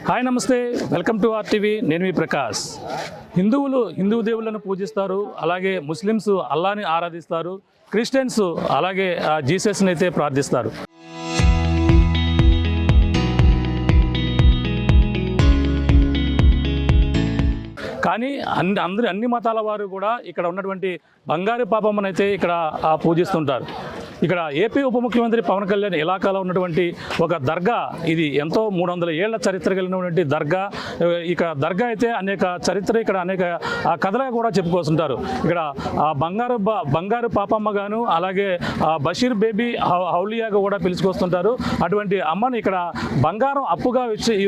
Hi నమస్తే, welcome to RTV. నేను మీ ప్రకాష్. హిందువులు హిందూ దేవుళ్ళను పూజిస్తారు, అలాగే ముస్లిమ్స్ అల్లాని ఆరాధిస్తారు, క్రిస్టియన్స్ అలాగే జీసస్ని అయితే ప్రార్థిస్తారు. కానీ అన్ని మతాల వారు కూడా ఇక్కడ ఉన్నటువంటి బంగారు పాపమ్మనైతే ఇక్కడ పూజిస్తుంటారు. ఇక్కడ ఏపీ ఉప ముఖ్యమంత్రి పవన్ కళ్యాణ్ ఇలాకాలో ఉన్నటువంటి ఒక దర్గా, ఇది ఎంతో 300 ఏళ్ల చరిత్ర కలిగినటువంటి దర్గా. ఇక దర్గా అయితే అనేక చరిత్ర, ఇక్కడ అనేక కథలుగా కూడా చెప్పుకొస్తుంటారు. ఇక్కడ బంగారు పాపమ్మ గాను, అలాగే బషీర్ బేబీ హౌలియాగా కూడా పిలుచుకొస్తుంటారు. అటువంటి అమ్మను ఇక్కడ బంగారం అప్పుగా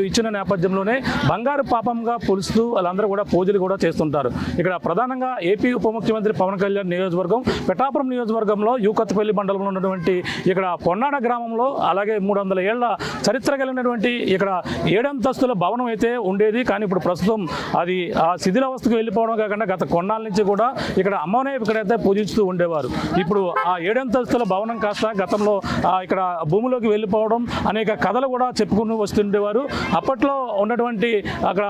ఇచ్చిన నేపథ్యంలోనే బంగారు పాపమ్మగా పులుస్తూ వాళ్ళందరూ కూడా పూజలు కూడా చేస్తుంటారు. ఇక్కడ ప్రధానంగా ఏపీ ఉప ముఖ్యమంత్రి పవన్ కళ్యాణ్ నియోజకవర్గం పిఠాపురం నియోజకవర్గంలో యూకత్పల్లి మండలం ఉన్నటువంటి ఇక్కడ పొన్నాడ గ్రామంలో, అలాగే 300 ఏళ్ల చరిత్ర కలిగినటువంటి ఇక్కడ 7 అంతస్తుల భవనం అయితే ఉండేది. కానీ ఇప్పుడు ప్రస్తుతం అది ఆ శిథిలావస్థకు వెళ్ళిపోవడం కాకుండా గత కొన్నాళ్ళ నుంచి కూడా ఇక్కడ అమ్మనే ఇక్కడైతే పూజిస్తూ ఉండేవారు. ఇప్పుడు ఆ 7 అంతస్తుల భవనం కాస్త గతంలో ఇక్కడ భూమిలోకి వెళ్ళిపోవడం అనేక కథలు కూడా చెప్పుకుని వస్తుండేవారు. అప్పట్లో ఉన్నటువంటి అక్కడ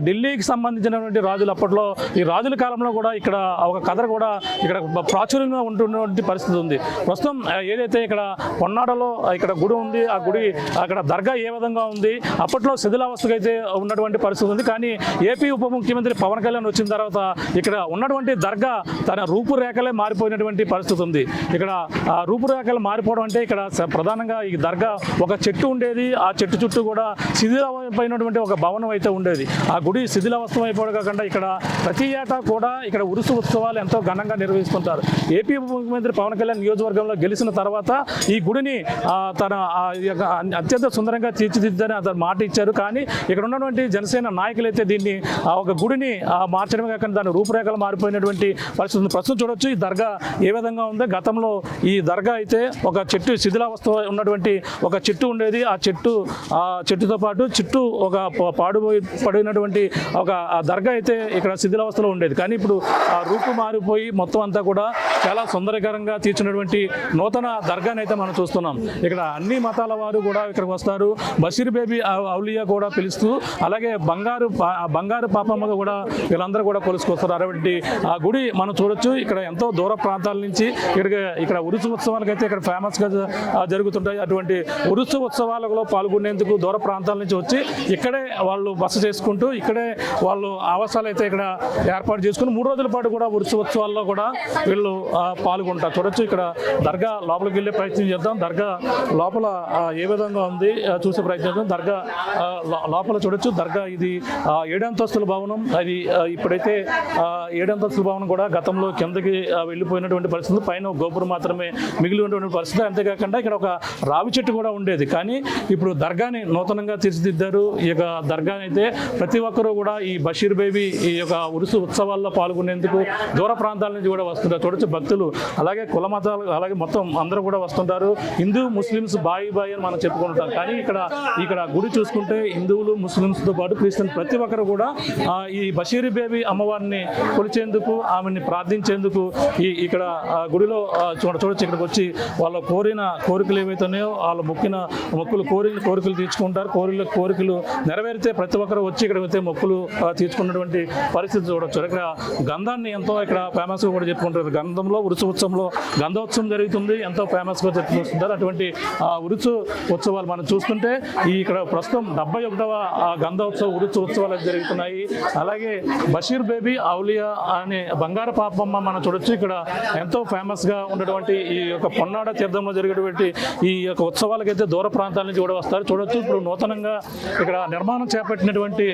ఢిల్లీకి సంబంధించినటువంటి రాజులు, అప్పట్లో ఈ రాజుల కాలంలో కూడా ఇక్కడ ఒక కథ కూడా ఇక్కడ ప్రాచుర్యంగా ఉంటున్నటువంటి పరిస్థితి ఉంది. ప్రస్తుతం ఏదైతే ఇక్కడ పొన్నాడలో ఇక్కడ గుడి ఉంది, ఆ గుడి అక్కడ దర్గా ఏ విధంగా ఉంది, అప్పట్లో శిథిలావస్థకు అయితే ఉన్నటువంటి పరిస్థితి ఉంది. కానీ ఏపీ ఉప ముఖ్యమంత్రి పవన్ కళ్యాణ్ వచ్చిన తర్వాత ఇక్కడ ఉన్నటువంటి దర్గా తన రూపురేఖలే మారిపోయినటువంటి పరిస్థితి ఉంది. ఇక్కడ రూపురేఖలు మారిపోవడం అంటే ఇక్కడ ప్రధానంగా ఈ దర్గా ఒక చెట్టు ఉండేది, ఆ చెట్టు చుట్టూ కూడా శిథిలమైనటువంటి ఒక భవనం అయితే ఉండేది. ఆ గుడి శిథిలావస్థం అయిపోవడం కాకుండా ఇక్కడ ప్రతి ఏటా కూడా ఇక్కడ ఉరుసు ఉత్సవాలు ఎంతో ఘనంగా నిర్వహిస్తుంటారు. ఏపీ ఉప ముఖ్యమంత్రి పవన్ కళ్యాణ్ నియోజకవర్గంలో గెలిచిన తర్వాత ఈ గుడిని తన అత్యంత సుందరంగా తీర్చిదిద్దని అతను మాట ఇచ్చారు. కానీ ఇక్కడ ఉన్నటువంటి జనసేన నాయకులు అయితే దీన్ని ఒక గుడిని మార్చడమే కాకుండా దాని రూపురేఖలు మారిపోయినటువంటి పరిస్థితి. ప్రస్తుతం చూడొచ్చు ఈ దర్గా ఏ విధంగా ఉందో. గతంలో ఈ దర్గా అయితే ఒక చెట్టు శిథిలావస్థ ఉన్నటువంటి ఒక చెట్టు ఉండేది. ఆ చెట్టుతో పాటు చుట్టూ ఒక పడినటువంటి ఒక దర్గా అయితే ఇక్కడ శిథిలావస్థలో ఉండేది. కానీ ఇప్పుడు ఆ రూపు మారిపోయి మొత్తం అంతా కూడా చాలా సుందరకరంగా తీర్చినటువంటి నూతన దర్గాని అయితే మనం చూస్తున్నాం. ఇక్కడ అన్ని మతాల వారు కూడా ఇక్కడికి వస్తారు. బషీర్ బేబీ ఔలియా కూడా పిలుస్తూ, అలాగే బంగారు పాపమ్మగా కూడా వీళ్ళందరూ కూడా కొలుసుకొస్తారు. అటువంటి ఆ గుడి మనం చూడొచ్చు. ఇక్కడ ఎంతో దూర ప్రాంతాల నుంచి ఇక్కడ ఉరుసు ఉత్సవాలకు అయితే ఇక్కడ ఫేమస్గా జరుగుతుంటాయి. అటువంటి ఉరుసు ఉత్సవాలలో పాల్గొనేందుకు దూర ప్రాంతాల నుంచి వచ్చి ఇక్కడే వాళ్ళు బస చేసుకుంటూ ఇక్కడే వాళ్ళు ఆవాసాలు అయితే ఇక్కడ ఏర్పాటు చేసుకుని 3 రోజుల పాటు కూడా ఉరుసు ఉత్సవాల్లో కూడా వీళ్ళు పాల్గొంటారు. చూడొచ్చు. ఇక్కడ దర్గా లోపలికి వెళ్ళే ప్రయత్నం చేద్దాం. దర్గా లోపల ఏ విధంగా ఉంది చూసే ప్రయత్నం చేద్దాం. దర్గా లోపల చూడొచ్చు. దర్గా ఇది 7 అంతస్తుల భవనం. అది ఇప్పుడైతే 7 అంతస్తుల భవనం కూడా గతంలో కిందకి వెళ్ళిపోయినటువంటి పరిస్థితి, పైన గోపురం మాత్రమే మిగిలి ఉన్నటువంటి పరిస్థితి. అంతేకాకుండా ఇక్కడ ఒక రావి చెట్టు కూడా ఉండేది. కానీ ఇప్పుడు దర్గాని నూతనంగా తీర్చిదిద్దారు. ఈ యొక్క దర్గాని అయితే ప్రతి ఒక్కరూ కూడా ఈ బషీర్ బేబీ ఈ యొక్క ఉరుసు ఉత్సవాల్లో పాల్గొనేందుకు దూర ప్రాంతాల నుంచి కూడా వస్తుంటారు. చూడొచ్చు. భక్తులు అలాగే కుల మతాలు అలాగే మొత్తం అందరూ కూడా వస్తుంటారు. హిందూ ముస్లిమ్స్ బాయి అని మనం చెప్పుకుంటాం. కానీ ఇక్కడ గుడి చూసుకుంటే హిందువులు ముస్లిమ్స్తో పాటు క్రిస్టియన్ ప్రతి ఒక్కరు కూడా ఈ బషీర్ బేబీ అమ్మవారిని కొలిచేందుకు, ఆమెని ప్రార్థించేందుకు ఇక్కడ గుడిలో చూడొచ్చు. ఇక్కడికి వచ్చి వాళ్ళ కోరికలు ఏవైతే ఉన్నాయో వాళ్ళ కోరికలు తీర్చుకుంటారు. కోరికలు నెరవేరితే ప్రతి ఒక్కరు వచ్చి ఇక్కడైతే మొక్కులు తీర్చుకున్నటువంటి పరిస్థితి చూడొచ్చు. ఇక్కడ గంధాన్ని ఎంతో ఇక్కడ ఫేమస్గా కూడా చెప్పుకుంటారు. గంధంలో ఉరుసు ఉత్సవంలో గంధోత్సవం జరుగుతుంది, ఎంతో ఫేమస్గా చెప్పుకుంటుంటారు. అటువంటి ఉరుసు ఉత్సవాలు మనం చూస్తుంటే ఇక్కడ ప్రస్తుతం 71వ గంధోత్సవ ఉరుసు ఉత్సవాలు జరుగుతున్నాయి. అలాగే బషీర్ బేబీ ఔలియా అనే బంగారు పాపమ్మ మనం చూడొచ్చు. ఇక్కడ ఎంతో ఫేమస్గా ఉన్నటువంటి ఈ యొక్క పొన్నాడ తీర్థంలో జరిగేటువంటి ఈ యొక్క ఉత్సవాలకైతే దూర ప్రాంతాల నుంచి కూడా వస్తారు. చూడొచ్చు. ఇప్పుడు నూతనంగా ఇక్కడ నిర్మాణం చేపట్టినటువంటి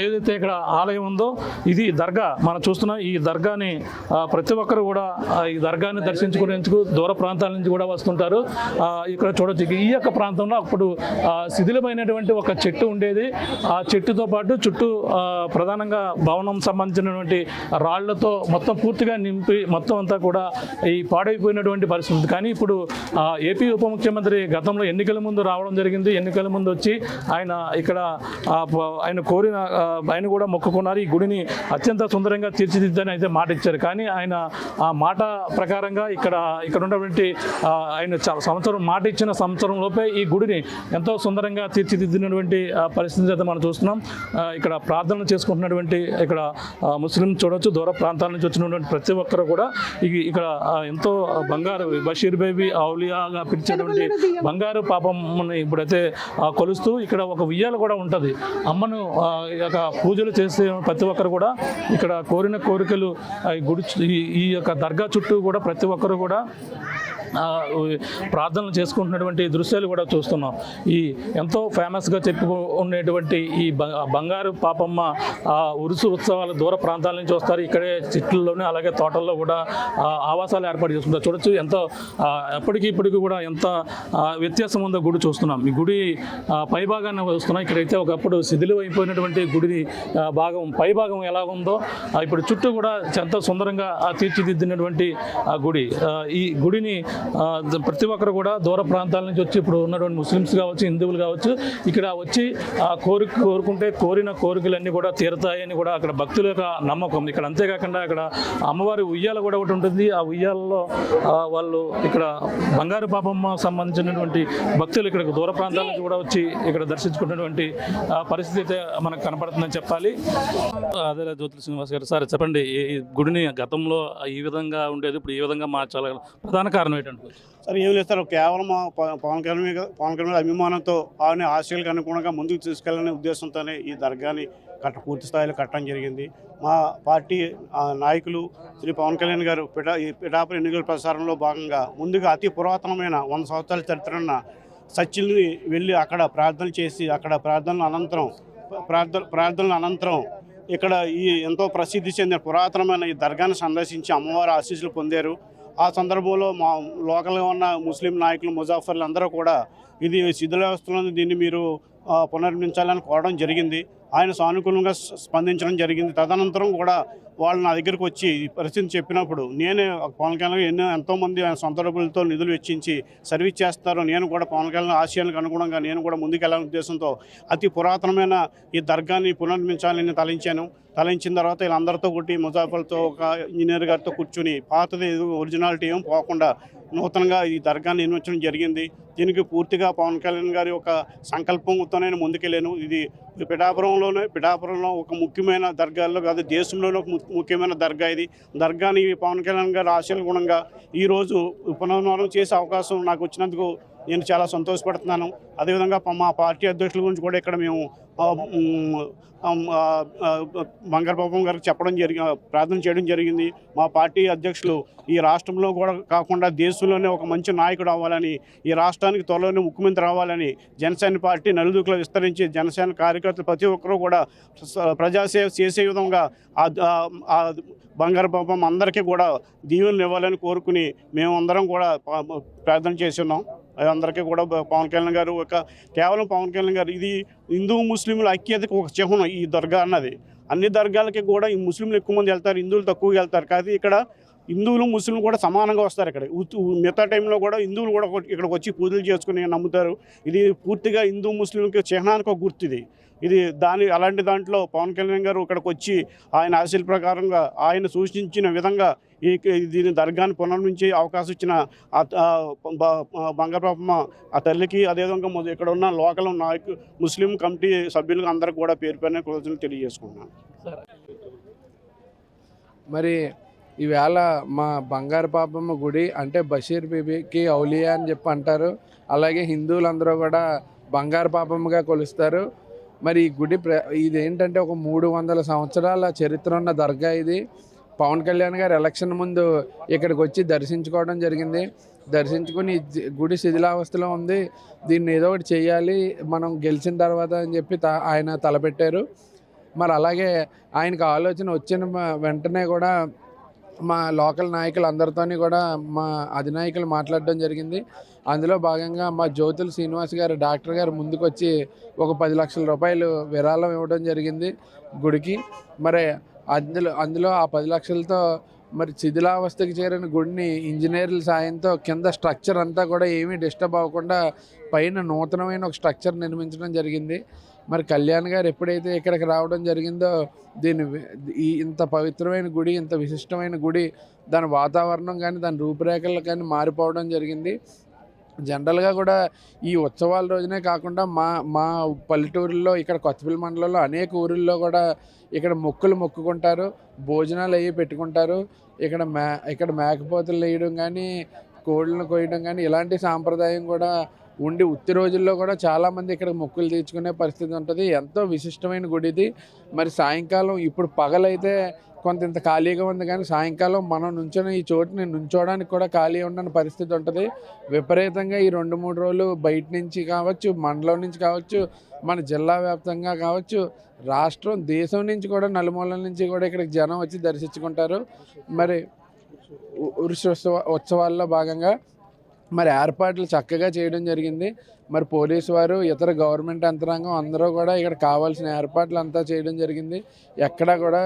ఏదైతే ఇక్కడ ఆలయం ఉందో ఇది దర్గా మనం చూస్తున్నాం. ఈ దర్గాని ప్రతి ఒక్కరు కూడా ఈ దర్గాని దర్శించుకునేందుకు దూర ప్రాంతాల నుంచి కూడా వస్తుంటారు. ఇక్కడ చూడొచ్చు. ఈ యొక్క ప్రాంతంలో అప్పుడు శిథిలమైనటువంటి ఒక చెట్టు ఉండేది. ఆ చెట్టుతో పాటు చుట్టూ ప్రధానంగా భవనం సంబంధించినటువంటి రాళ్లతో మొత్తం పూర్తిగా నింపి మొత్తం అంతా కూడా ఈ పాడైపోయినటువంటి పరిస్థితి. కానీ ఇప్పుడు ఏపీ ఉప ముఖ్యమంత్రి గతంలో ఎన్నికల ముందు రావడం జరిగింది. ఎన్నికల ముందు వచ్చి ఆయన కూడా మొక్కుకున్నారు. ఈ గుడిని అత్యంత సుందరంగా తీర్చిదిద్దని అయితే మాట ఇచ్చారు. కానీ ఆయన ఆ మాట ప్రకారంగా ఇక్కడ ఉన్నటువంటి ఇచ్చినటువంటి ఆయన సంవత్సరం మాట ఇచ్చిన సంవత్సరం లోపే ఈ గుడిని ఎంతో సుందరంగా తీర్చిదిద్దినటువంటి పరిస్థితి అయితే మనం చూస్తున్నాం. ఇక్కడ ప్రార్థనలు చేసుకుంటున్నటువంటి ఇక్కడ ముస్లిం చూడొచ్చు, దూర ప్రాంతాల నుంచి వచ్చినటువంటి ప్రతి ఒక్కరు కూడా ఇక్కడ ఎంతో బంగారు బషీర్ బేబీ ఔలియాగా పిలిచేటువంటి బంగారు పాపమ్మని ఇప్పుడైతే కొలుస్తూ ఇక్కడ ఒక ఉయ్యాల కూడా ఉంటుంది. అమ్మను పూజలు చేసే ప్రతి ఒక్కరు కూడా ఇక్కడ కోరిన కోరికలు గుడి ఈ యొక్క దర్గా చుట్టూ కూడా ప్రతి ఒక్కరు కూడా ప్రార్థనలు చేసుకుంటున్నటువంటి దృశ్యాలు కూడా చూస్తున్నాం. ఈ ఎంతో ఫేమస్గా చెప్పుకునేటువంటి ఈ బంగారు పాపమ్మ ఉరుసు ఉత్సవాలు దూర ప్రాంతాల నుంచి వస్తారు. ఇక్కడే చెట్లలోనే అలాగే తోటల్లో కూడా ఆవాసాలు ఏర్పాటు చేసుకుంటారు. చూడొచ్చు ఎంతో ఇప్పటికీ కూడా ఎంత వ్యత్యాసం ఉందో గుడి చూస్తున్నాం. ఈ గుడి పైభాగాన్ని వస్తున్నాం. ఇక్కడైతే ఒకప్పుడు శిథిలం అయిపోయినటువంటి గుడిని పైభాగం ఎలా ఉందో ఇప్పుడు చుట్టూ కూడా ఎంతో సుందరంగా తీర్చిదిద్దినటువంటి గుడి. ఈ గుడిని ప్రతి ఒక్కరు కూడా దూర ప్రాంతాల నుంచి వచ్చి ఇప్పుడు ఉన్నటువంటి ముస్లిమ్స్ కావచ్చు, హిందువులు కావచ్చు, ఇక్కడ వచ్చి కోరుకుంటే కోరిన కోరికలన్నీ కూడా తీరుతాయని కూడా అక్కడ భక్తుల యొక్క నమ్మకం. ఇక్కడ అంతేకాకుండా ఇక్కడ అమ్మవారి ఉయ్యాల కూడా ఒకటి ఉంటుంది. ఆ ఉయ్యాలలో వాళ్ళు ఇక్కడ బంగారు పాపమ్మ సంబంధించినటువంటి భక్తులు ఇక్కడ దూర ప్రాంతాల నుంచి కూడా వచ్చి ఇక్కడ దర్శించుకున్నటువంటి పరిస్థితి అయితే మనకు కనపడుతుందని చెప్పాలి. అదే జ్యోతుల శ్రీనివాస్ గారు, సార్ చెప్పండి, ఈ గుడిని గతంలో ఈ విధంగా ఉండేది ఇప్పుడు ఈ విధంగా మార్చాలి, ప్రధాన కారణం ఏంటంటే? సార్ ఏం లేదు సార్, కేవలం పవన్ కళ్యాణ్ అభిమానంతో ఆయన ఆశయాలకు అనుగుణంగా ముందుకు తీసుకెళ్లనే ఉద్దేశంతోనే ఈ దర్గాని పూర్తి స్థాయిలో కట్టడం జరిగింది. మా పార్టీ నాయకులు శ్రీ పవన్ కళ్యాణ్ గారు పిఠాపురం ఎన్నికల ప్రచారంలో భాగంగా ముందుగా అతి పురాతనమైన 100 సంవత్సరాల చరిత్ర ఉన్న సచ్చిల్ని వెళ్ళి అక్కడ ప్రార్థనలు చేసి అక్కడ ప్రార్థనల అనంతరం ఇక్కడ ఈ ఎంతో ప్రసిద్ధి చెందిన పురాతనమైన ఈ దర్గాను సందర్శించి అమ్మవారి ఆశీస్సులు పొందారు. ఆ సందర్భంలో మా లోకల్గా ఉన్న ముస్లిం నాయకులు ముజాఫర్లు అందరూ కూడా ఇది శిథిలావస్థలో దీన్ని మీరు పునర్నిర్మించాలని కోరడం జరిగింది. ఆయన సానుకూలంగా స్పందించడం జరిగింది. తదనంతరం కూడా వాళ్ళు నా దగ్గరికి వచ్చి ఈ పరిస్థితిని చెప్పినప్పుడు నేనే పవన్ కళ్యాణ్ ఎంతోమంది ఆయన సొంత డబ్బులతో నిధులు వెచ్చించి సర్వీస్ చేస్తారు, నేను కూడా పవన్ కళ్యాణ్ ఆశయాలకు అనుగుణంగా నేను కూడా ముందుకెళ్లాలనే ఉద్దేశంతో అతి పురాతనమైన ఈ దర్గాని పునర్నిర్మించాలని తలంచిన తర్వాత వీళ్ళందరితో కొట్టి ముజాఫర్తో ఒక ఇంజనీర్ గారితో కూర్చుని పాతది ఒరిజినాలిటీ ఏం పోకుండా నూతనంగా ఈ దర్గాని నిర్మించడం జరిగింది. దీనికి పూర్తిగా పవన్ కళ్యాణ్ గారి ఒక సంకల్పంతోనే ముందుకెళ్ళాను. ఇది పిఠాపురంలో ఒక ముఖ్యమైన దర్గాల్లో కాదు, దేశంలోనే ఒక ముఖ్యమైన దర్గా. ఇది దర్గాని పవన్ కళ్యాణ్ గారి ఆశయాల గుణంగా ఈరోజు పునర్నిర్మాణం చేసే అవకాశం నాకు వచ్చినందుకు నేను చాలా సంతోషపడుతున్నాను. అదేవిధంగా మా పార్టీ అధ్యక్షుల గురించి కూడా ఇక్కడ మేము బంగారు పాపం గారికి ప్రార్థన చేయడం జరిగింది. మా పార్టీ అధ్యక్షులు ఈ రాష్ట్రంలో కూడా కాకుండా దేశంలోనే ఒక మంచి నాయకుడు అవ్వాలని, ఈ రాష్ట్రానికి త్వరలోనే ముఖ్యమంత్రి అవ్వాలని జనసేన పార్టీ నలుదిక్కులో విస్తరించి జనసేన కార్యకర్తలు ప్రతి ఒక్కరూ కూడా ప్రజాసేవ చేసే విధంగా ఆ బంగారు పాపం అందరికీ కూడా దీవెనలు ఇవ్వాలని కోరుకుని మేమందరం కూడా ప్రార్థన చేస్తున్నాం. అందరికీ కూడా పవన్ కళ్యాణ్ గారు కేవలం పవన్ కళ్యాణ్ గారు ఇది హిందూ ముస్లింల ఐక్యతకు ఒక చిహ్నం ఈ దర్గా అన్నది. అన్ని దర్గాలకి కూడా ఈ ముస్లింలు ఎక్కువ మంది వెళ్తారు, హిందువులు తక్కువగా వెళ్తారు. కానీ ఇక్కడ హిందువులు ముస్లింలు కూడా సమానంగా వస్తారు. ఇక్కడ మిగతా టైంలో కూడా హిందువులు కూడా ఇక్కడికి వచ్చి పూజలు చేసుకుని నమ్ముతారు. ఇది పూర్తిగా హిందూ ముస్లింలకి చిహ్నానికి ఒక గుర్తు ఇది అలాంటి దాంట్లో పవన్ కళ్యాణ్ గారు ఇక్కడికి వచ్చి ఆయన ఆశల ప్రకారంగా ఆయన సూచించిన విధంగా దీని దర్గాని పునర్మించే అవకాశం ఇచ్చిన బంగారపాపమ్మ ఆ తల్లికి, అదేవిధంగా ఇక్కడ ఉన్న లోకల్ నాయకులు ముస్లిం కమిటీ సభ్యులకు అందరికీ కూడా పేరు పేరున కృతజ్ఞతలు తెలియజేసుకుంటున్నాను. మరి ఈవేళ మా బంగారు పాపమ్మ గుడి అంటే బషీర్ బీబీకి ఔలియా అని చెప్పి అంటారు. అలాగే హిందువులందరూ కూడా బంగారు పాపమ్మగా కొలుస్తారు. మరి ఈ గుడి ఇదేంటంటే ఒక 300 సంవత్సరాల చరిత్ర ఉన్న దర్గా ఇది. పవన్ కళ్యాణ్ గారు ఎలక్షన్ ముందు ఇక్కడికి వచ్చి దర్శించుకోవడం జరిగింది. దర్శించుకుని గుడి శిథిలావస్థలో ఉంది, దీన్ని ఏదో ఒకటి చేయాలి మనం గెలిచిన తర్వాత అని చెప్పి ఆయన తలపెట్టారు. మరి అలాగే ఆయనకు ఆలోచన వచ్చిన వెంటనే కూడా మా లోకల్ నాయకులు అందరితో కూడా మా అధినాయకులు మాట్లాడడం జరిగింది. అందులో భాగంగా మా జ్యోతుల శ్రీనివాస్ గారు డాక్టర్ గారు ముందుకు వచ్చి ఒక 10 లక్షల రూపాయలు విరాళం ఇవ్వడం జరిగింది గుడికి. మరి అందులో ఆ 10 లక్షలతో మరి శిథిలావస్థకి చేరిన గుడిని ఇంజనీర్ల సాయంతో కింద స్ట్రక్చర్ అంతా కూడా ఏమీ డిస్టర్బ్ అవ్వకుండా పైన నూతనమైన ఒక స్ట్రక్చర్ నిర్మించడం జరిగింది. మరి కళ్యాణ్ గారు ఎప్పుడైతే ఇక్కడికి రావడం జరిగిందో ఇంత పవిత్రమైన గుడి, ఇంత విశిష్టమైన గుడి, దాని వాతావరణం కానీ దాని రూపురేఖలు కానీ మారిపోవడం జరిగింది. జనరల్గా కూడా ఈ ఉత్సవాల రోజునే కాకుండా మా పల్లెటూరుల్లో ఇక్కడ కొత్తపల్లి మండలంలో అనేక ఊరిల్లో కూడా ఇక్కడ మొక్కుకుంటారు, భోజనాలు అవి పెట్టుకుంటారు. ఇక్కడ మేకపోతులు వేయడం కానీ, కోళ్ళను కోయడం కానీ ఇలాంటి సాంప్రదాయం కూడా ఉండి ఉత్తి రోజుల్లో కూడా చాలామంది ఇక్కడ మొక్కులు తీర్చుకునే పరిస్థితి ఉంటుంది. ఎంతో విశిష్టమైన గుడి ఇది. మరి సాయంకాలం ఇప్పుడు పగలైతే కొంత ఇంత ఖాళీగా ఉంది, కానీ సాయంకాలం మనం నుంచొని ఈ చోటుని నుంచోడానికి కూడా ఖాళీ ఉండని పరిస్థితి ఉంటుంది. విపరీతంగా ఈ 2-3 రోజులు బయట నుంచి కావచ్చు, మండలం నుంచి కావచ్చు, మన జిల్లా వ్యాప్తంగా కావచ్చు, రాష్ట్రం దేశం నుంచి కూడా నలుమూలల నుంచి కూడా ఇక్కడికి జనం వచ్చి దర్శించుకుంటారు. మరి ఉత్సవాల్లో భాగంగా మరి ఏర్పాట్లు చక్కగా చేయడం జరిగింది. మరి పోలీసు వారు, ఇతర గవర్నమెంట్ యంత్రాంగం అందరూ కూడా ఇక్కడ కావాల్సిన ఏర్పాట్లు అంతా చేయడం జరిగింది. ఎక్కడా కూడా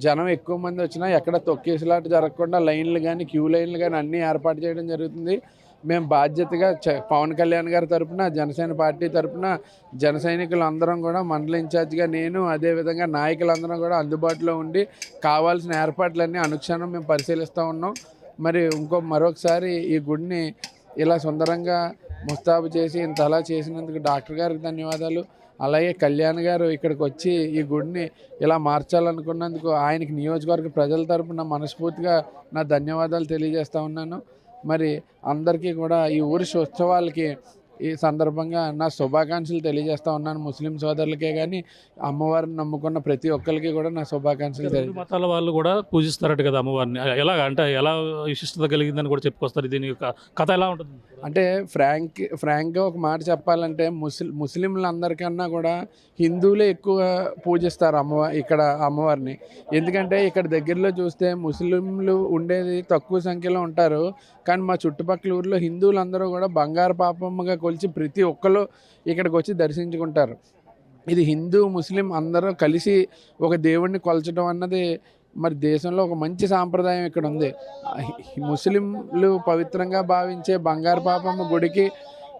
జనం ఎక్కువ మంది వచ్చినా ఎక్కడ తొక్కేసిలాట జరగకుండా లైన్లు కానీ, క్యూ లైన్లు కానీ అన్నీ ఏర్పాటు చేయడం జరుగుతుంది. మేము బాధ్యతగా పవన్ కళ్యాణ్ గారి తరఫున, జనసేన పార్టీ తరఫున జన సైనికులు అందరం కూడా మండల ఇన్ఛార్జిగా నేను, అదేవిధంగా నాయకులందరం కూడా అందుబాటులో ఉండి కావాల్సిన ఏర్పాట్లన్నీ అనుక్షణం మేము పరిశీలిస్తూ ఉన్నాం. మరి మరొకసారి ఈ గుడిని ఇలా సుందరంగా ముస్తాబు చేసి ఇంత అలా చేసినందుకు డాక్టర్ గారికి ధన్యవాదాలు. అలాగే కళ్యాణ్ గారు ఇక్కడికి వచ్చి ఈ గుడిని ఇలా మార్చాలనుకున్నందుకు ఆయనకి నియోజకవర్గ ప్రజల తరపున మనస్ఫూర్తిగా నా ధన్యవాదాలు తెలియజేస్తూ ఉన్నాను. మరి అందరికీ కూడా ఈ ఊరి ఉత్సవాలకి ఈ సందర్భంగా నా శుభాకాంక్షలు తెలియజేస్తూ ఉన్నాను. ముస్లిం సోదరులకే కానీ, అమ్మవారిని నమ్ముకున్న ప్రతి ఒక్కరికి కూడా నా శుభాకాంక్షలు తెలియజేస్తాను. మతాల వాళ్ళు కూడా పూజిస్తారట కదా అమ్మవారిని, ఎలా విశిష్టత కలిగిందని కూడా చెప్పుకొస్తారు. దీని యొక్క కథ ఎలా ఉంటుంది అంటే ఫ్రాంక్గా ఒక మాట చెప్పాలంటే ముస్లింలందరికన్నా కూడా హిందువులే ఎక్కువ పూజిస్తారు ఇక్కడ అమ్మవారిని. ఎందుకంటే ఇక్కడ దగ్గరలో చూస్తే ముస్లింలు ఉండేది తక్కువ సంఖ్యలో ఉంటారు, కానీ మా చుట్టుపక్కల ఊర్లో హిందువులందరూ కూడా బంగారు పాపమ్మగా కొలిచి ప్రతి ఒక్కరు ఇక్కడికి వచ్చి దర్శించుకుంటారు. ఇది హిందూ ముస్లిం అందరూ కలిసి ఒక దేవుణ్ణి కొలచడం అన్నది మరి దేశంలో ఒక మంచి సాంప్రదాయం ఇక్కడ ఉంది. ముస్లింలు పవిత్రంగా భావించే బంగారు పాపమ్మ గుడికి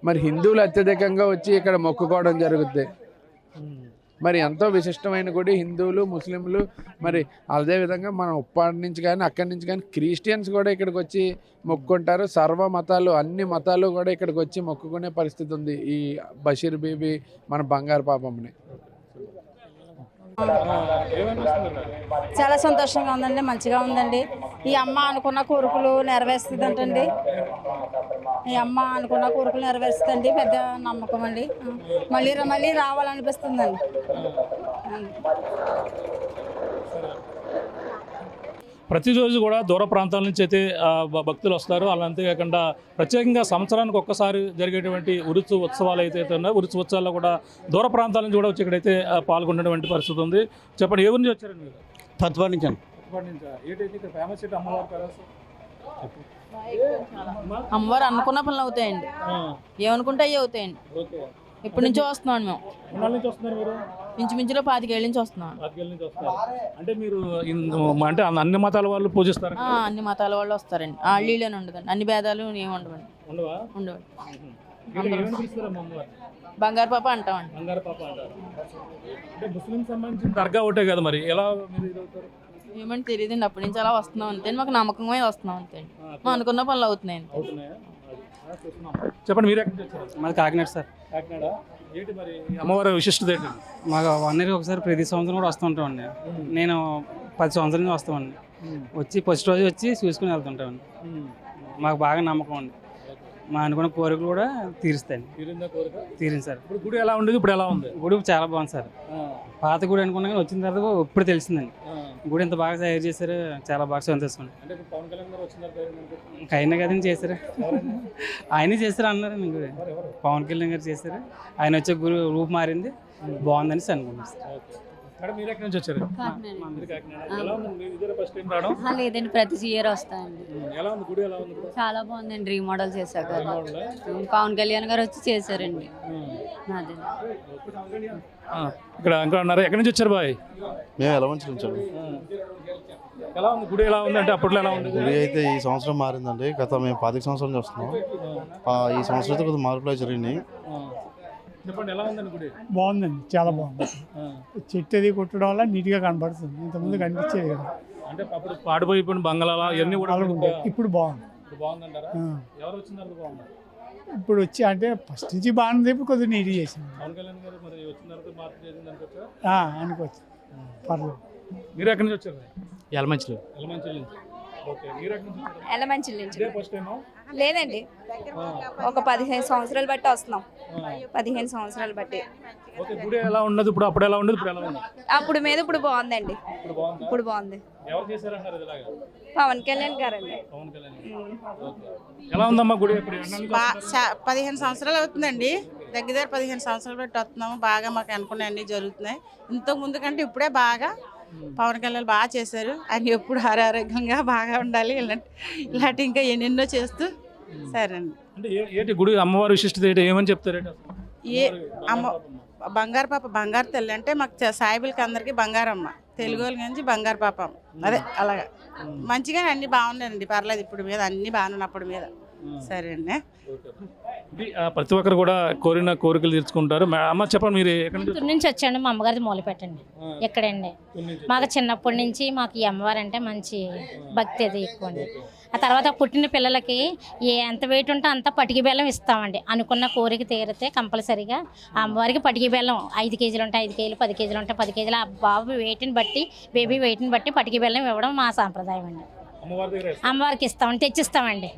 మరి హిందువులు అత్యధికంగా వచ్చి ఇక్కడ మొక్కుకోవడం జరుగుతుంది. మరి ఎంతో విశిష్టమైన గుడి. హిందువులు, ముస్లింలు, మరి అదేవిధంగా మన ఉప్పాడ నుంచి కానీ అక్కడి నుంచి కానీ క్రిస్టియన్స్ కూడా ఇక్కడికి వచ్చి మొక్కుకుంటారు. సర్వ మతాలు, అన్ని మతాలు కూడా ఇక్కడికి వచ్చి మొక్కుకునే పరిస్థితి ఉంది ఈ బషీర్ బీబీ మన బంగారు పాపమ్మని. చాలా సంతోషంగా ఉందండి, మంచిగా ఉందండి. ఈ అమ్మ అనుకున్న కోరికలు నెరవేరుస్తుందంటండి. ఈ అమ్మ అనుకున్న కోరికలు నెరవేరుస్తుందండి. పెద్ద నమ్మకం అండి. మళ్ళీ రావాలనిపిస్తుందండి. ప్రతిరోజు కూడా దూర ప్రాంతాల నుంచి అయితే భక్తులు వస్తారు. అలా అంతేకాకుండా ప్రత్యేకంగా సంవత్సరానికి ఒక్కసారి జరిగేటువంటి ఉత్సవాలు అయితే ఉన్నాయో ఉత్సవాల్లో కూడా దూర ప్రాంతాల నుంచి కూడా వచ్చి ఇక్కడైతే పాల్గొనేటువంటి పరిస్థితి ఉంది. చెప్పండి, ఏ ఊరి నుంచి వచ్చారండి మీరు? పత్తిపాడు నుంచి. అమ్మవారు అనుకున్న పనులు అవుతాయండి, ఏమనుకుంటే అవి అవుతాయండి. ఎప్పటి నుంచో వస్తున్నాం మేము. ఇంచుమించులో 25 ఏళ్ళ నుంచి వస్తున్నాం. అంటే మీరు అంటే అన్ని మతాల వాళ్ళు పూజిస్తారు? అన్ని మతాల వాళ్ళు వస్తారండి. వీళ్ళని ఉండదండి, అన్ని భేదాలు ఏమి ఉండవండి. బంగారు పాప అంటామండి. బంగారు పాప అంటారు. అంటే ముస్లిం సంబంధించిన దర్గా ఒకటే కదా, మరి ఎలా ఏమంటే తెలియదండి. అప్పటి నుంచి అలా వస్తున్నాం అంతే, మాకు నమ్మకంగా వస్తున్నాం అంతే. మా అనుకున్న పనులు అవుతున్నాయండి. చెప్పండి, మీరు ఎక్కడి నుంచి వచ్చారు? మాది కాకినాడ సార్. కాకినాడ. ఏంటి మరి అమ్మవారి విశిష్టత ఏంటి? మాకు 1 ఇయర్కి ఒకసారి ప్రతి సంవత్సరం కూడా వస్తూ ఉంటామండి. నేను 10 సంవత్సరాల నుంచి వస్తామండి. వచ్చి ఫస్ట్ రోజు వచ్చి చూసుకుని వెళ్తుంటామండి. మాకు బాగా నమ్మకం అండి. మా అనుకున్న కోరికలు కూడా తీరుస్తాయి. తీరింది సార్. ఇప్పుడు గుడి ఎలా ఉండేది, ఇప్పుడు ఎలా ఉంది? గుడి చాలా బాగుంది సార్. పాత గుడి అనుకున్నా కానీ వచ్చిన తర్వాత ఇప్పుడు తెలిసిందండి గుడి ఎంత బాగా తయారు చేశారు. చాలా బాగా సంతోషం. ఇంకా అయినా కదండి చేశారు, ఆయనే చేశారు అన్నారు. మీకు పవన్ కళ్యాణ్ గారు చేశారు. ఆయన వచ్చే గుడి రూపు మారింది, బాగుందని అనుకుంటున్నాను. లేదండి, ప్రతి ఇయర్ వస్తాయండి. చాలా బాగుందండి, రీమోడల్ చేశారు కదా. పవన్ కళ్యాణ్ గారు వచ్చి చేశారండి. అదే ఇక్కడ ఇంకా ఉన్నారు. ఎక్కడి నుంచి వచ్చారు బాయ్? మేము ఎలా నుంచి వచ్చాము. ఎలా ఉంది గుడి? ఎలా ఉంది అంటే అప్పట్లో ఎలా ఉంది? గుడి అయితే ఈ సంవత్సరం మారిందండి. గత మేము 25 సంవత్సరాల నుంచి వస్తున్నాం. ఈ సంవత్సరం కొద్దిగా మార్పులు జరిగినాయి. చెప్పండి ఎలా ఉందండి గుడి? బాగుందండి, చాలా బాగుంది. ఆ. చెట్టు అది కొట్టడం వల్ల నీట్గా కనబడుతుంది, ఇంతకుముందు కనిపించేది కదా. అంటే అప్పుడు పాడిపోయిపోయిన బంగ్లాలా ఇవన్నీ కూడా అలాగే ఉంది. ఇప్పుడు బాగుంది. ఇప్పుడు బాగుందంటారా? ఆ. ఎవరు వచ్చిన తర్వాత బాగుంది? ఇప్పుడు వచ్చి అంటే ఫస్ట్ నుంచి బాగుంది, ఇప్పుడు కొద్దిగా నీట్గా చేసింది. పవన్ కళ్యాణ్ గారు మరి వచ్చిన తర్వాత మార్పు చేసింది అనుకోవచ్చా? అనుకోవచ్చు, పర్లేదు. మీరు ఎక్కడి నుంచి వచ్చారు? యలమంచిలో ఎలమంచిలి నుంచి. ఓకే, మీరు ఎక్కడి నుంచి వచ్చారు? ఎలమంచిలి నుంచి. ఇదే ఫస్ట్ టైమా? లేదండి, ఒక 15 సంవత్సరాలు బట్టి వస్తున్నాం. 15 సంవత్సరాలు బట్టి. ఓకే, గుడి ఎలా ఉండదు ఇప్పుడు? అప్పుడు ఎలా ఉండదు, ఇప్పుడు ఎలా ఉంది? అప్పుడు మీద ఇప్పుడు బాగుందండి. ఇప్పుడు బాగుందా? ఇప్పుడు బాగుంది. ఎవరు చేశారంటారు ఇలాగా? పవన్ కళ్యాణ్ గారండి. పవన్ కళ్యాణ్. ఓకే, ఎలా ఉందమ్మా గుడి? ఇప్పుడు ఎన్నాళ్ళకి వస్తున్నారు? 15 సంవత్సరాలు అవుతుందండి. దగ్గర 15 సంవత్సరాలు బట్టి వస్తున్నాము. బాగా మాకు అనుకున్నవన్నీ జరుగుతున్నాయి. ఇంతకు ముందు కంటే ఇప్పుడే బాగా పవన్ కళ్యాణ్ బాగా చేశారు. ఆయన ఎప్పుడు ఆరోగ్యంగా బాగా ఉండాలి. ఇలాంటి ఇంకా ఎన్నెన్నో చేస్తూ సరే అండి. అంటే ఏంటి గుడి అమ్మవారి విశిష్టత ఏంటి? ఏమని చెప్తారేంటి అసలు? ఏ అమ్మ బంగారు పాప, బంగారు తల్లి అంటే మాకు సాయిబులకి అందరికీ బంగారమ్మ, తెలుగు వాళ్ళ నుంచి బంగారు పాప. అదే అలాగా మంచిగా అన్ని బాగున్నాయండి, పర్లేదు. ఇప్పుడు మీద అన్ని బాగున్నాయి, అప్పుడు మీద సరే అండి. ప్రతి ఒక్కరు కూడా కోరిన కోరికలు తీర్చుకుంటారు. అమ్మ చెప్పండి, మీరు ఎక్కడి నుంచి? చిత్తూరు నుంచి వచ్చాను. మా అమ్మగారిది మూల పెట్టండి ఎక్కడండి. మాకు చిన్నప్పటి నుంచి మాకు ఈ అమ్మవారు అంటే మంచి భక్తి అది ఎక్కువ అండి. ఆ తర్వాత పుట్టిన పిల్లలకి ఎంత వెయిట్ ఉంటే అంత పటికి బెల్లం ఇస్తామండి. అనుకున్న కోరిక తీరితే కంపల్సరీగా ఆ అమ్మవారికి పటికి బెల్లం 5 కేజీలు ఉంటే 5 కేజీలు, 10 కేజీలు ఉంటే 10 కేజీలు, ఆ బాబు వెయిట్ని బట్టి, బేబీ వెయిట్ని బట్టి పటికి బెల్లం ఇవ్వడం మా సాంప్రదాయం అండి. అమ్మవారికి ఇస్తామండి, తెచ్చిస్తామండి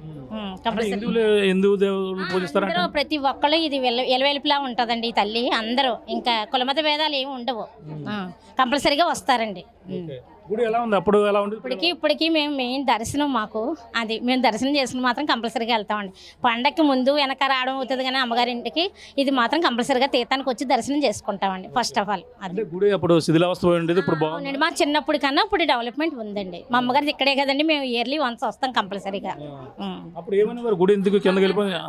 కంపల్సరీ. హిందూ దేవుళ్ళు పూజిస్తారు. అందరూ ప్రతి ఒక్కళ్ళు ఇది ఎలవెలుపులా ఉంటుందండి ఈ తల్లి. అందరూ ఇంకా కులమత భేదాలు ఏమి ఉండవు, కంపల్సరీగా వస్తారండి. గుడి ఎలా ఉంది? అప్పుడు ఎలా ఉంది? ఇప్పటికి మేము దర్శనం మాకు అది మేము దర్శనం చేసుకుని మాత్రం కంపల్సరీగా వెళ్తామండి. పండగకి ముందు వెనక రావడం అవుతుంది కానీ అమ్మగారి ఇంటికి ఇది మాత్రం కంపల్సరీగా తీర్థానికి వచ్చి దర్శనం చేసుకుంటామండి. ఫస్ట్ ఆఫ్ ఆల్ అది గుడి అప్పుడు శిథిలావస్థ ఉండేది, ఇప్పుడు బాగుంది. మా చిన్నప్పుడు కన్నా ఇప్పుడు డెవలప్మెంట్ ఉందండి. మా అమ్మగారిది ఇక్కడే కదండి, మేము ఇయర్లీ వన్స్ వస్తాం కంపల్సరీగా. అప్పుడు ఏమన్నా గుడి ఎందుకు కిందకి వెళ్ళిపోయి?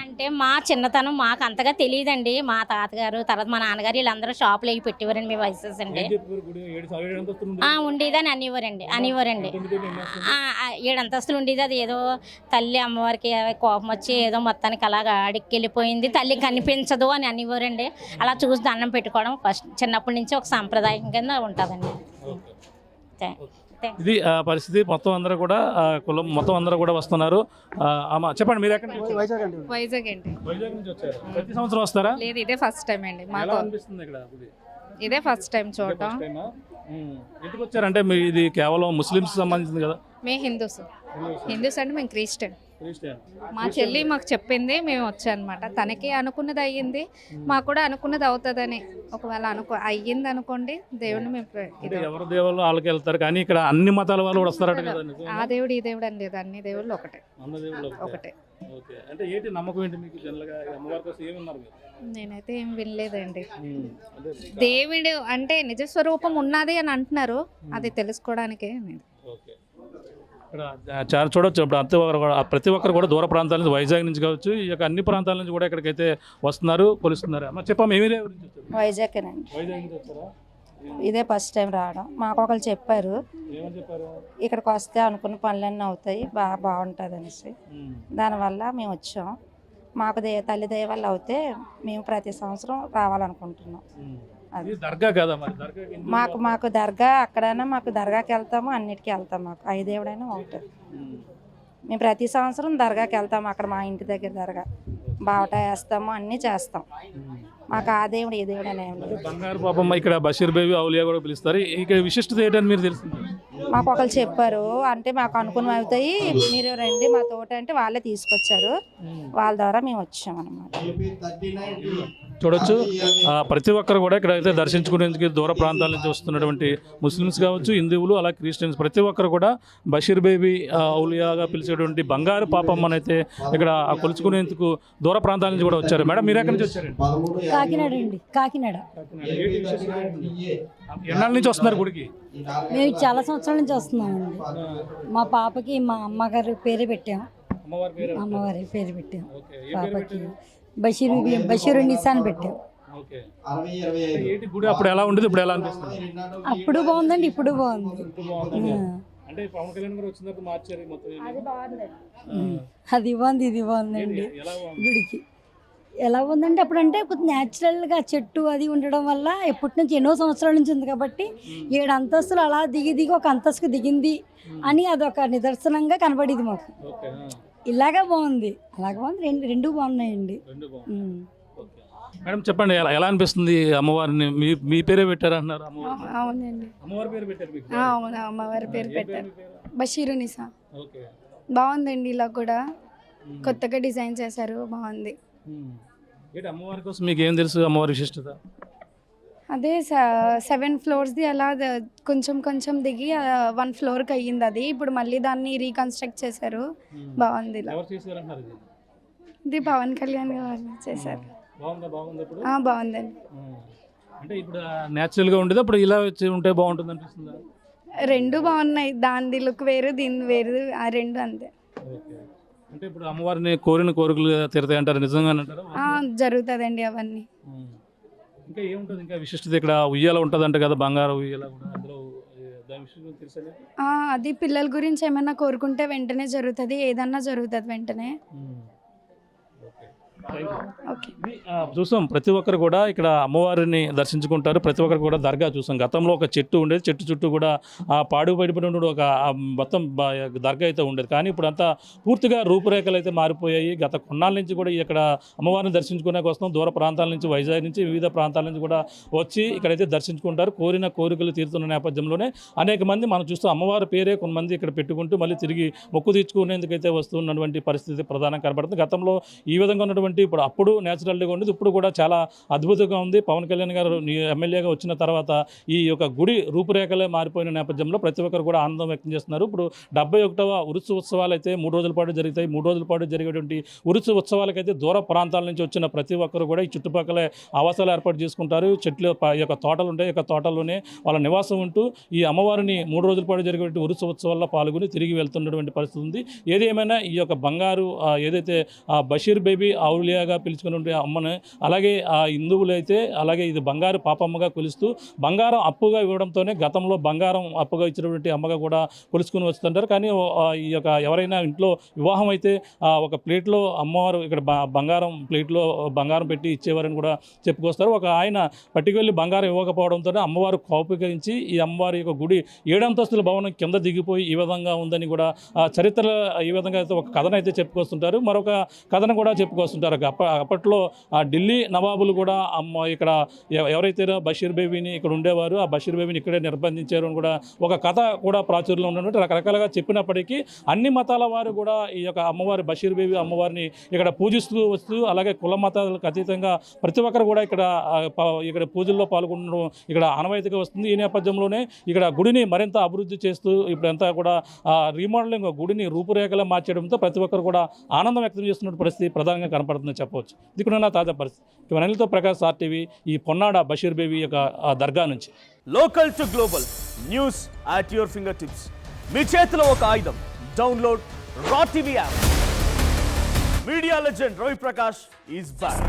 అంటే మా చిన్నతనం మాకు అంతగా తెలియదండి. మా తాతగారు తర్వాత మా నాన్నగారు వీళ్ళందరూ షాపులు అవి పెట్టేవారండి. మీ వయసెస్ అండి ఉండేదని అనివ్వరండి 7 అంతస్తులు ఉండేది. అది ఏదో తల్లి అమ్మవారికి కోపం వచ్చి ఏదో మొత్తానికి అలాగా అడిక్కెళ్ళిపోయింది, తల్లి కనిపించదు అని అనివ్వరండి. అలా చూసి దండం పెట్టుకోవడం ఫస్ట్ చిన్నప్పటి నుంచి ఒక సాంప్రదాయం కింద ఉంటుందండి. ఇది పరిస్థితి. మొత్తం అందరూ కూడా కులం మొత్తం అందరూ కూడా వస్తున్నారు. అమ్మ చెప్పండి, మీరు ఎక్కడ? వైజాగ్ అండి. వైజాగ్ నుంచి వచ్చారు. ప్రతి సంవత్సరం వస్తారా? లేదు, ఇదే ఫస్ట్ టైం అండి. ఎలా అనిపిస్తుంది ఇక్కడ గుడి? ఇదే ఫస్ట్ టైం చూడటం. ఎందుకు వచ్చారంటే మీ ఇది కేవలం ముస్లిమ్స్ సంబంధించింది కదా? మేము హిందూస్ అంటే మేము క్రిస్టియన్. మా చెల్లి మాకు చెప్పింది, మేము వచ్చానమాట. తనకి అనుకున్నది అయ్యింది, మాకు కూడా అనుకున్నది అవుతుందని. ఒకవేళ అయ్యింది అనుకోండి, దేవుడిని మేము ఎవరు దేవుళ్ళు వాళ్ళకి వెళ్తారు కానీ ఇక్కడ అన్ని మతాల వాళ్ళు కూడా వస్తారట కదా? ఆ దేవుడు ఈ దేవుడు అని లేదు, అన్ని దేవుళ్ళు ఒకటే. ఒకటే. అంటే ఏంటి నమ్మకం ఏంటి మీకు? జనరల్గా అమ్మవారి కోసం ఏమన్నారు? నేనైతే ఏం వినలేదండి. దేవుడు అంటే నిజ స్వరూపం ఉన్నది అని అంటున్నారు, అది తెలుసుకోవడానికే. ఇక్కడ చాలా చూడొచ్చు. ఇప్పుడు ప్రతి ఒక్కరు కూడా దూర ప్రాంతాల నుంచి, వైజాగ్ నుంచి కావచ్చు, ఈ యొక్క అన్ని ప్రాంతాల నుంచి కూడా ఇక్కడికైతే వస్తున్నారు, కొలుస్తున్నారు. అమ్మ చెప్పమ్మా, ఏమీ వైజాగ్నండి. వైజాగ్ నుంచి వచ్చారా? ఇదే ఫస్ట్ టైం రావడం. మాకు ఒకరు చెప్పారు, ఇక్కడికి వస్తే అనుకున్న పనులన్నీ అవుతాయి, బాగుంటుంది అనేసి. దానివల్ల మేము వచ్చాం. మాకు తల్లి దయ వల్ల అవుతే మేము ప్రతి సంవత్సరం రావాలనుకుంటున్నాం. అది దర్గా కదా మరి? మాకు దర్గా అక్కడైనా మాకు దర్గాకి వెళ్తాము, అన్నిటికీ వెళ్తాం. మాకు దేవుడైనా ఒకటే. మేము ప్రతి సంవత్సరం దర్గాకి వెళ్తాము. అక్కడ మా ఇంటి దగ్గర దర్గా బావట వేస్తాము, అన్నీ చేస్తాం. మాకు ఆ దేవుడు ఈ దేవుడు అనే బంగారు పాపమ్మ ఇక్కడ బషీర్ బేబీ ఔలియా కూడా పిలుస్తారు. ఇక్కడ విశిష్టత ఏంటని మీరు తెలుస్తుంది? మాకు ఒకరు చెప్పారు, అంటే మాకు అనుకున్నవి అవుతాయి, మీరు రండి మా తోట అంటే వాళ్ళే తీసుకొచ్చారు. వాళ్ళ ద్వారా మేము వచ్చాం అన్నమాట. చూడొచ్చు ప్రతి ఒక్కరు కూడా ఇక్కడ అయితే దర్శించుకునేందుకు దూర ప్రాంతాల నుంచి వస్తున్నటువంటి ముస్లిమ్స్ కావచ్చు, హిందువులు, అలా క్రిస్టియన్స్ ప్రతి ఒక్కరు కూడా బషీర్ బేబీ ఔలియాగా పిలిచేటువంటి బంగారు పాపమ్మని అయితే ఇక్కడ కొలుచుకునేందుకు దూర ప్రాంతాల నుంచి కూడా వచ్చారు. మేడం, మీరు ఎక్కడి నుంచి వచ్చారండి? కాకినాడ అండి. కాకినాడ. ఎన్నాళ్ళ నుంచి వస్తున్నారు గుడికి? మేము చాలా సంవత్సరాల నుంచి వస్తున్నామండి. మా పాపకి మా అమ్మగారి పేరు పెట్టాం. అమ్మవారి పేరు పెట్టాం పాపకి. బషీరు నిసాన్ పెట్టాం. గుడి అప్పుడు ఎలా ఉండేది, ఇప్పుడు ఎలా అనిపిస్తుంది? అప్పుడు బాగుందండి, ఇప్పుడు బాగుంది. అంటే పవన్ కళ్యాణ్ గారు వచ్చిన తర్వాత మార్చారు మొత్తం. అది బాగుంది, ఇది బాగుందండి గుడికి. ఎలా ఉందంటే అప్పుడంటే కొంచెం న్యాచురల్గా చెట్టు అది ఉండడం వల్ల ఎప్పటి నుంచి ఎన్నో సంవత్సరాల నుంచి ఉంది కాబట్టి 7 అంతస్తులు అలా దిగి దిగి ఒక అంతస్తుకు దిగింది అని అదొక నిదర్శనంగా కనబడింది మాకు. ఇలాగా బాగుంది, అలాగ బాగుంది, రెండు బాగున్నాయండి. మేడం చెప్పండి, ఎలా అనిపిస్తుంది అమ్మవారిని? మీ పేరే పెట్టారు అన్నారు. అవునండి, అమ్మవారి పేరు పెట్టారు మీకు? అవును, అమ్మవారి పేరు పెట్టారు, బషీరునిసా. బాగుందండి, ఇలా కూడా కొత్తగా డిజైన్ చేశారు, బాగుంది. అమ్మవారి కోసం మీకు ఏం తెలుసు, అమ్మవారి విశిష్టత? అదే 7 ఫ్లోర్స్ది అలా కొంచెం కొంచెం దిగి 1 ఫ్లోర్కి అయ్యింది అది. ఇప్పుడు మళ్ళీ దాన్ని రీకన్స్ట్రక్ట్ చేశారు, బాగుంది. ఇలా ఇది పవన్ కళ్యాణ్ గారు చేశారు. బాగుందండి. అంటే ఇప్పుడు నేచురల్ గా ఉండేది, అప్పుడు ఇలా వచ్చి ఉంటే బాగుంటుంది అనిపిస్తుందా? రెండు బాగున్నాయి, దాని లుక్ వేరు, దీని వేరు, ఆ రెండు అంతే. అంటే ఇప్పుడు అమ్మవారిని కోరిన కోరికలు తీరుతాయి అంటారు, నిజంగా అంటారు? జరుగుతుందండి అవన్నీ. ఇంకా ఏముంటుంది, ఇంకా విశిష్టత ఇక్కడ ఉయ్యాల ఉంటుంది అంట కదా, బంగారు ఉయ్యాల కూడా, అందులో దాని విషయం తెలుసా? అది పిల్లల గురించి ఏమైనా కోరుకుంటే వెంటనే జరుగుతుంది, ఏదన్నా జరుగుతుంది వెంటనే. చూసాం, ప్రతి ఒక్కరు కూడా ఇక్కడ అమ్మవారిని దర్శించుకుంటారు. ప్రతి ఒక్కరు కూడా దర్గా చూసాం. గతంలో ఒక చెట్టు ఉండేది, చెట్టు చుట్టూ కూడా పాడుపడిపోయిన ఒక మొత్తం దర్గా అయితే ఉండేది. కానీ ఇప్పుడు అంతా పూర్తిగా రూపురేఖలు అయితే మారిపోయాయి. గత కొన్నాళ్ళ నుంచి కూడా ఇక్కడ అమ్మవారిని దర్శించుకునే కోసం దూర ప్రాంతాల నుంచి, వైజాగ్ నుంచి, వివిధ ప్రాంతాల నుంచి కూడా వచ్చి ఇక్కడైతే దర్శించుకుంటారు. కోరిన కోరికలు తీరుతున్న నేపథ్యంలోనే అనేక మంది మనం చూస్తాం, అమ్మవారి పేరే కొంతమంది ఇక్కడ పెట్టుకుంటూ మళ్ళీ తిరిగి మొక్కు తీర్చుకునేందుకైతే వస్తున్నటువంటి పరిస్థితి ప్రధానంగా కనబడుతుంది. గతంలో ఈ విధంగా ఉన్నటువంటి అప్పుడు న్యాచురల్గా ఉండేది, ఇప్పుడు కూడా చాలా అద్భుతంగా ఉంది. పవన్ కళ్యాణ్ గారు ఎమ్మెల్యేగా వచ్చిన తర్వాత ఈ యొక్క గుడి రూపురేఖలే మారిపోయిన నేపథ్యంలో ప్రతి ఒక్కరు కూడా ఆనందం వ్యక్తం చేస్తున్నారు. ఇప్పుడు 71వ ఉరుసు ఉత్సవాలు అయితే 3 రోజుల పాటు జరుగుతాయి. 3 రోజుల పాటు జరిగేటువంటి ఉరుసు ఉత్సవాలకైతే దూర ప్రాంతాల నుంచి వచ్చిన ప్రతి ఒక్కరు కూడా ఈ చుట్టుపక్కల ఆవాసాలు ఏర్పాటు చేసుకుంటారు. చెట్లు యొక్క తోటలు ఉంటాయి, యొక్క తోటల్లోనే వాళ్ళ నివాసం ఉంటూ ఈ అమ్మవారిని 3 రోజుల పాటు జరిగేటువంటి ఉరుసు ఉత్సవాల్లో పాల్గొని తిరిగి వెళ్తున్నటువంటి పరిస్థితి ఉంది. ఏదేమైనా ఈ యొక్క బంగారు ఏదైతే బషీర్ బేబీ ఔలియాగా పిలుచుకునే అమ్మను, అలాగే ఆ హిందువులు అయితే అలాగే ఇది బంగారు పాపమ్మగా కొలుస్తూ బంగారం అప్పుగా ఇవ్వడంతోనే గతంలో బంగారం అప్పుగా ఇచ్చినటువంటి అమ్మగా కూడా కొలుసుకుని వస్తుంటారు. కానీ ఈ యొక్క ఎవరైనా ఇంట్లో వివాహం అయితే ఒక ప్లేట్లో అమ్మవారు ఇక్కడ బంగారం ప్లేట్లో బంగారం పెట్టి ఇచ్చేవారని కూడా చెప్పుకొస్తారు. ఒక ఆయన పట్టుకెళ్ళి బంగారం ఇవ్వకపోవడంతో అమ్మవారు కోపగించి ఈ అమ్మవారి యొక్క గుడి 7 అంతస్తుల భవనం కింద దిగిపోయి ఈ విధంగా ఉందని కూడా చరిత్రలో ఈ విధంగా అయితే ఒక కథను అయితే చెప్పుకొస్తుంటారు. మరొక కథను కూడా చెప్పుకొస్తుంటారు. అప్పట్లో ఢిల్లీ నవాబులు కూడా ఇక్కడ ఎవరైతే బషీర్ బేబీని ఇక్కడ ఉండేవారు, ఆ బషీర్ బేబీని ఇక్కడే నిర్బంధించారు అని కూడా ఒక కథ కూడా ప్రాచుర్యంలో ఉన్నట్టు రకరకాలుగా చెప్పినప్పటికీ అన్ని మతాల వారు కూడా ఈ యొక్క అమ్మవారి బషీర్ బేబీ అమ్మవారిని ఇక్కడ పూజిస్తూ వస్తూ, అలాగే కుల మతాలకు అతీతంగా ప్రతి ఒక్కరు కూడా ఇక్కడ పూజల్లో పాల్గొనడం ఇక్కడ ఆనవాయితీగా వస్తుంది. ఈ నేపథ్యంలోనే ఇక్కడ గుడిని మరింత అభివృద్ధి చేస్తూ ఇప్పుడంతా కూడా రీమోడలింగ్ గుడిని రూపురేఖలా మార్చడంతో ప్రతి ఒక్కరు కూడా ఆనందం వ్యక్తం చేస్తున్న పరిస్థితి ప్రధానంగా కనపడుతుందని చెప్పవచ్చు. దిక్కున తాజా పరిస్థితి. అనిల్తో ప్రకాష్, RTV, ఈ పొన్నాడ బషీర్ బేబీ యొక్క దర్గా నుంచి. Local to global news at your fingertips. మీ చేతిలో ఒక ఆయుధం. Download Raw TV app. Media legend Ravi Prakash is back.